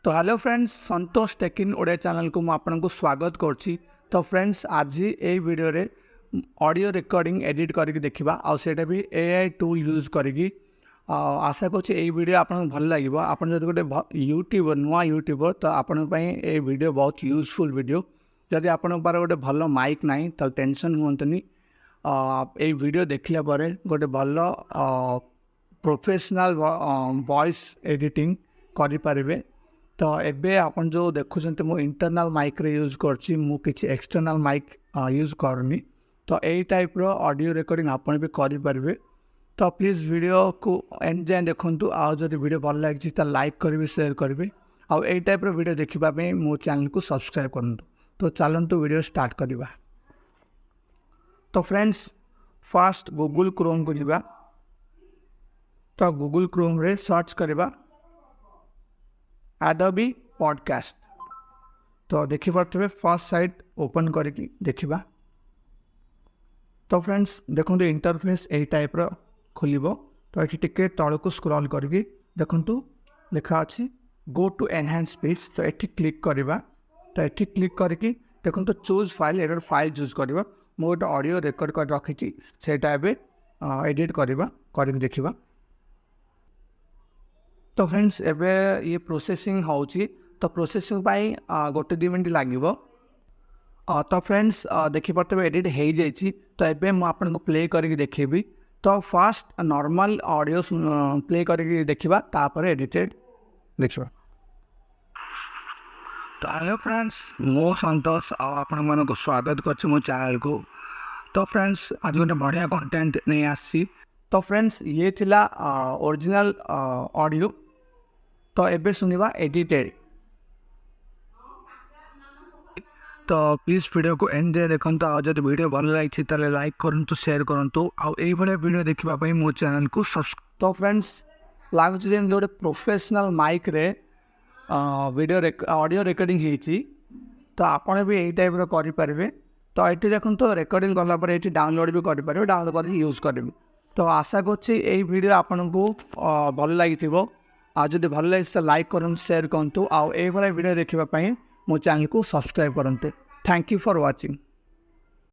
तो hello friends, संतोष take इन Odia channel को मैं आपको स्वागत करछि। तो फ्रेंड्स, आज ये वीडियो रे ऑडियो रिकॉर्डिंग एडिट करके देखिबा आ सेटा भी एआई टूल यूज करके। आशा करछि ये वीडियो आपन भल लागिबो। आपन जदि गोटे यूट्यूबर नुआ यूट्यूबर तो आपन पई ए वीडियो बहुत यूजफुल वीडियो। जदि आपन पार गोटे भल माइक नाही तो टेंशन हुंतनी। ए वीडियो देखला पारे गोटे भल प्रोफेशनल वॉइस एडिटिंग करि पारिबे। तो एबे आपन जो देखुछन्ते मो इंटरनल माइक रे यूज करछि, मु किछि एक्सटर्नल माइक यूज करनी। तो एई टाइप रो ऑडियो रिकॉर्डिंग आपन भी करि पारिबे। तो प्लीज वीडियो को एंड जाए देखंतु। आ जदि वीडियो भल लागिछि त लाइक करिवे, शेयर करिवे। आ एई टाइप रो वीडियो देखिबा पे मो चैनल को सब्सक्राइब करंतु। तो चलंतु वीडियो स्टार्ट करिबा। तो फ्रेंड्स, फर्स्ट गूगल क्रोम को जिबा। तो गूगल क्रोम रे सर्च करिबा Adobe पॉडकास्ट। तो देखि पारथबे फर्स्ट साइट ओपन करके देखिबा। तो फ्रेंड्स देखंतु इंटरफेस ए टाइप रो खोलिबो। तो एठी टिके तळ को स्क्रॉल करके देखंतु लिखा अछि गो टू एनहांस स्पीच। तो एठी क्लिक करिबा। तो एठी क्लिक करके देखंतु choose file, error file choose करिबा। मो गोटे ऑडियो रिकॉर्ड कर रखिछि, सेटा एबे एडिट करिबा, करके देखिबा। तो फ्रेंड्स एबे ये प्रोसेसिंग होची। तो प्रोसेसिंग पाई गोटे 2 मिनट लागिबो। तो फ्रेंड्स देखि परतबे एडिट हे जाइछि। तो एबे मु आपन को प्ले करके देखिबी। तो फर्स्ट नॉर्मल ऑडियो प्ले करके देखिबा, तापर एडिटेड देखिबा। तो हेलो फ्रेंड्स, मो संतोष आपन मन को स्वागत करछि मो चैनल को। तो फ्रेंड्स आज गोटे बढ़िया कंटेंट नहीं आसी। तो फ्रेंड्स ये थिला ओरिजिनल ऑडियो। तो एबे सुनिबा एडिटेड। तो प्लीज वीडियो को एंड जाए देखंतु। आ जदि वीडियो भल लागिछि त लाइक करंतु, शेयर करंतु। आ एई भले वीडियो देखिबा पई मो चैनल को सब्सक्राइब। तो फ्रेंड्स लागुछि जे गोटे प्रोफेशनल माइक रे वीडियो ऑडियो रिकॉर्डिंग हेछि। तो आपण भी एई टाइप रो करि परिबे। तो एठी देखंतु रिकॉर्डिंग करला पर एठी डाउनलोड भी करि परिबे, डाउनलोड करके यूज करिबे। तो आशा करछि एई वीडियो आपन को भल लागिथिबो। आ जदि भल लागिछ त लाइक करंतु, शेयर करंतु। आ एई भले वीडियो देखिबा पई मो चैनल को सब्सक्राइब करंतु। Thank you for watching.